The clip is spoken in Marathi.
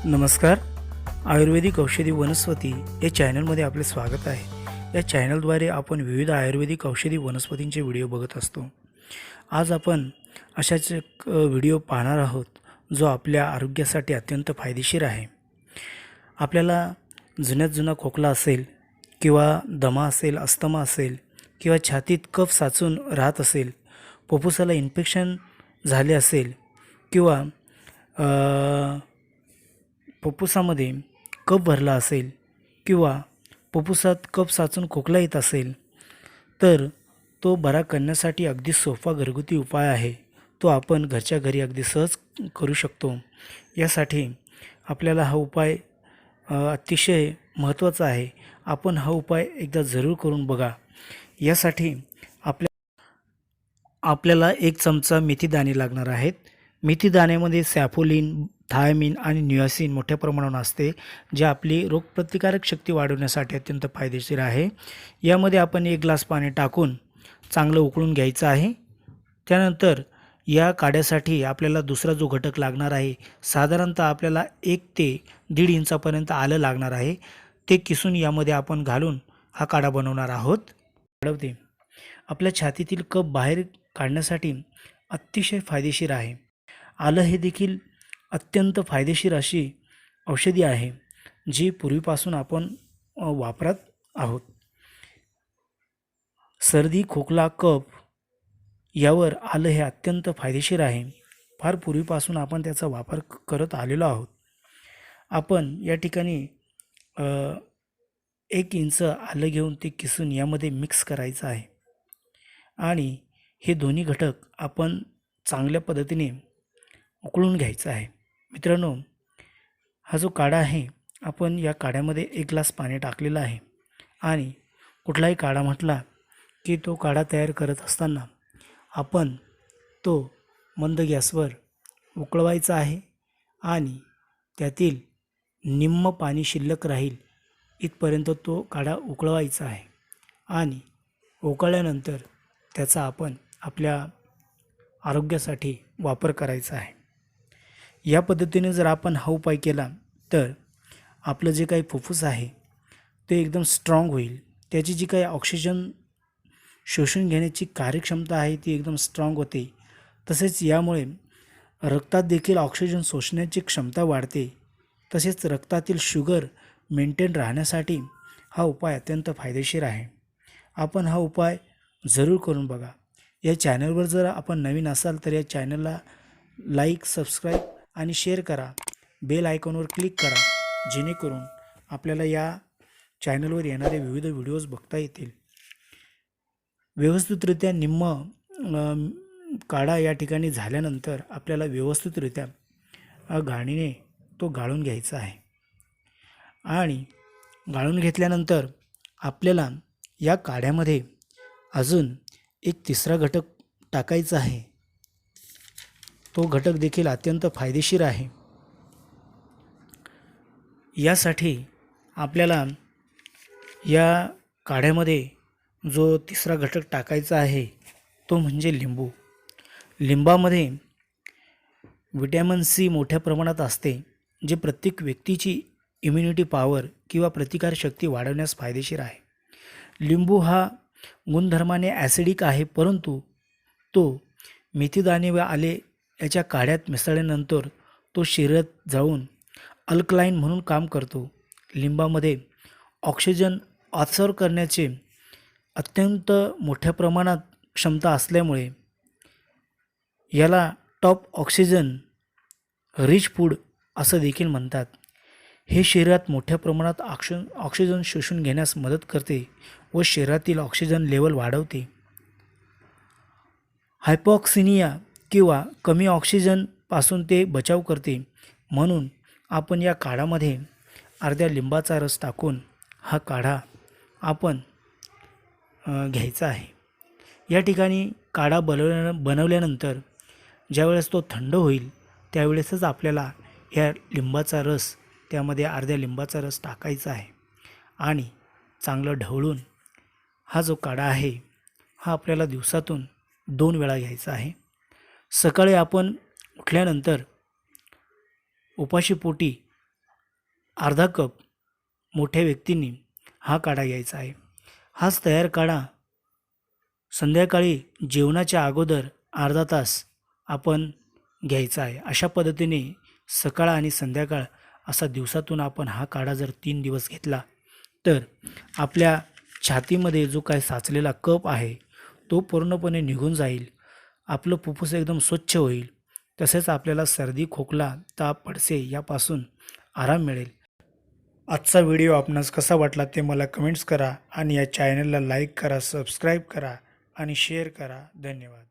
नमस्कार. आयुर्वेदिक औषधी वनस्पती या चॅनलमध्ये आपले स्वागत आहे. या चॅनलद्वारे आपण विविध आयुर्वेदिक औषधी वनस्पतींचे व्हिडिओ बघत असतो. आज आपण अशाच एक व्हिडिओ पाहणार आहोत जो आपल्या आरोग्यासाठी अत्यंत फायदेशीर आहे. आपल्याला जुन्यात जुना खोकला असेल किंवा दमा असेल, अस्थमा असेल किंवा छातीत कफ साचून राहत असेल, फुफ्फुसाला इन्फेक्शन झाले असेल किंवा फुफ्फुसामध्ये कफ भरला असेल किंवा फुफ्फुसात कफ साचून खोकला येत असेल तर तो बरा करण्यासाठी अगदी सोपा घरगुती उपाय आहे. तो आपण घरच्या घरी अगदी सहज करू शकतो. यासाठी आपल्याला हा उपाय अतिशय महत्त्वाचा आहे. आपण हा उपाय एकदा जरूर करून बघा. यासाठी आपल्याला 1 चमचा मेथी दाणे लागणार आहेत. मेथी दाण्यामध्ये सॅफोलिन, थायमिन आणि नियासिन मोठ्या प्रमाणावर असते, जे आपली रोगप्रतिकारक शक्ती वाढवण्यासाठी अत्यंत फायदेशीर आहे. यामध्ये आपण 1 ग्लास पाणी टाकून चांगलं उकळून घ्यायचं आहे. त्यानंतर या काढ्यासाठी आपल्याला दुसरा जो घटक लागणार आहे, साधारणतः आपल्याला 1 ते 1.5 इंचापर्यंत आलं लागणार आहे. ते किसून यामध्ये आपण घालून हा काढा बनवणार आहोत. वाढवते. आपल्या छातीतील कफ बाहेर काढण्यासाठी अतिशय फायदेशीर आहे. आलं हे देखील अत्यंत फायदेशीर अशी औषधी आहे, जी पूर्वीपासून आपण वापरत आहोत. सर्दी, खोकला, कफ यावर आलं हे अत्यंत फायदेशीर आहे. फार पूर्वीपासून आपण त्याचा वापर करत आलेलो आहोत. आपण या ठिकाणी 1 इंच आलं घेऊन ते किसून यामध्ये मिक्स करायचं आहे आणि हे दोन्ही घटक आपण चांगल्या पद्धतीने उकळून घ्यायचा आहे. मित्रांनो, हा जो काढा आहे, आपण या काढ्यामध्ये 1 ग्लास पाणी टाकलेलं आहे आणि कुठलाही काढा म्हटला की तो काढा तयार करत असताना आपण तो मंद गॅसवर उकळवायचा आहे आणि त्यातील निम्म पाणी शिल्लक राहील इथपर्यंत तो काढा उकळवायचा आहे आणि उकळल्यानंतर त्याचा आपण आपल्या आरोग्यासाठी वापर करायचा आहे. या पद्धतीने जर आपण हा उपाय केला तर आपलं जे काही फुफ्फुस आहे ते एकदम स्ट्रॉंग होईल. त्याची जी काही ऑक्सिजन शोषून घेण्याची कार्यक्षमता आहे ती एकदम स्ट्रॉंग होते. तसेच यामुळे रक्तात देखील ऑक्सिजन शोषण्याची क्षमता वाढते. तसेच रक्तातील शुगर मेंटेन राहण्यासाठी हा उपाय अत्यंत फायदेशीर आहे. आपण हा उपाय जरूर करून बघा. या चॅनलवर जर आपण नवीन असाल तर या चॅनलला लाईक, सबस्क्राईब आणि शेअर करा. बेल आयकॉनवर क्लिक करा, जेणेकरून आपल्याला या चॅनलवर येणारे विविध व्हिडिओज बघता येतील. व्यवस्थितरित्या काढा या ठिकाणी झाल्यानंतर आपल्याला व्यवस्थितरित्या गाळणीने तो गाळून घ्यायचा आहे आणि गाळून घेतल्यानंतर आपल्याला या काढ्यामध्ये अजून एक तिसरा घटक टाकायचा आहे. तो घटक देखील अत्यंत फायदेशीर आहे. यासाठी आपल्याला या काढ्यामध्ये जो तिसरा घटक टाकायचा आहे तो म्हणजे लिंबू. लिंबामध्ये विटॅमिन सी मोठ्या प्रमाणात असते, जे प्रत्येक व्यक्तीची इम्युनिटी पॉवर किंवा प्रतिकारशक्ती वाढवण्यास फायदेशीर आहे. लिंबू हा गुणधर्माने ॲसिडिक आहे, परंतु तो मेथीदाणे व आले याच्या काढ्यात मिसळल्यानंतर तो शरीरात जाऊन अल्कलाईन म्हणून काम करतो. लिंबामध्ये ऑक्सिजन ॲब्सॉर्ब करण्याचे अत्यंत मोठ्या प्रमाणात क्षमता असल्यामुळे याला टॉप ऑक्सिजन रिच फूड असं देखील म्हणतात. हे शरीरात मोठ्या प्रमाणात ऑक्सिजन शोषून घेण्यास मदत करते व शरीरातील ऑक्सिजन लेवल वाढवते. हायपॉक्सिनिया किंवा कमी ऑक्सिजनपासून ते बचाव करते. म्हणून आपण या काढामध्ये अर्ध्या लिंबाचा रस टाकून हा काढा आपण घ्यायचा आहे. या ठिकाणी काढा बनवल्यानंतर ज्यावेळेस तो थंड होईल त्यावेळेसच आपल्याला या लिंबाचा रस त्यामध्ये अर्ध्या लिंबाचा रस टाकायचा आहे आणि चांगलं ढवळून हा जो काढा आहे हा आपल्याला दिवसातून 2 वेळा घ्यायचा आहे. सकाळी आपण उठल्यानंतर उपाशीपोटी अर्धा कप मोठ्या व्यक्तींनी हा काढा घ्यायचा आहे. हाच तयार काढा संध्याकाळी जेवणाच्या अगोदर अर्धा तास आपण घ्यायचा आहे. अशा पद्धतीने सकाळ आणि संध्याकाळ असा दिवसातून आपण हा काढा जर 3 दिवस घेतला तर आपल्या छातीमध्ये जो काही साचलेला कफ आहे तो पूर्णपणे निघून जाईल. आपलं फुफ्फुस एकदम स्वच्छ होईल. तसेच आपल्याला सर्दी, खोकला, ताप, पडसे यापासून आराम मिळेल. आजचा व्हिडिओ आपणास कसा वाटला ते मला कमेंट्स करा आणि या चॅनलला लाईक करा, सबस्क्राईब करा आणि शेअर करा. धन्यवाद.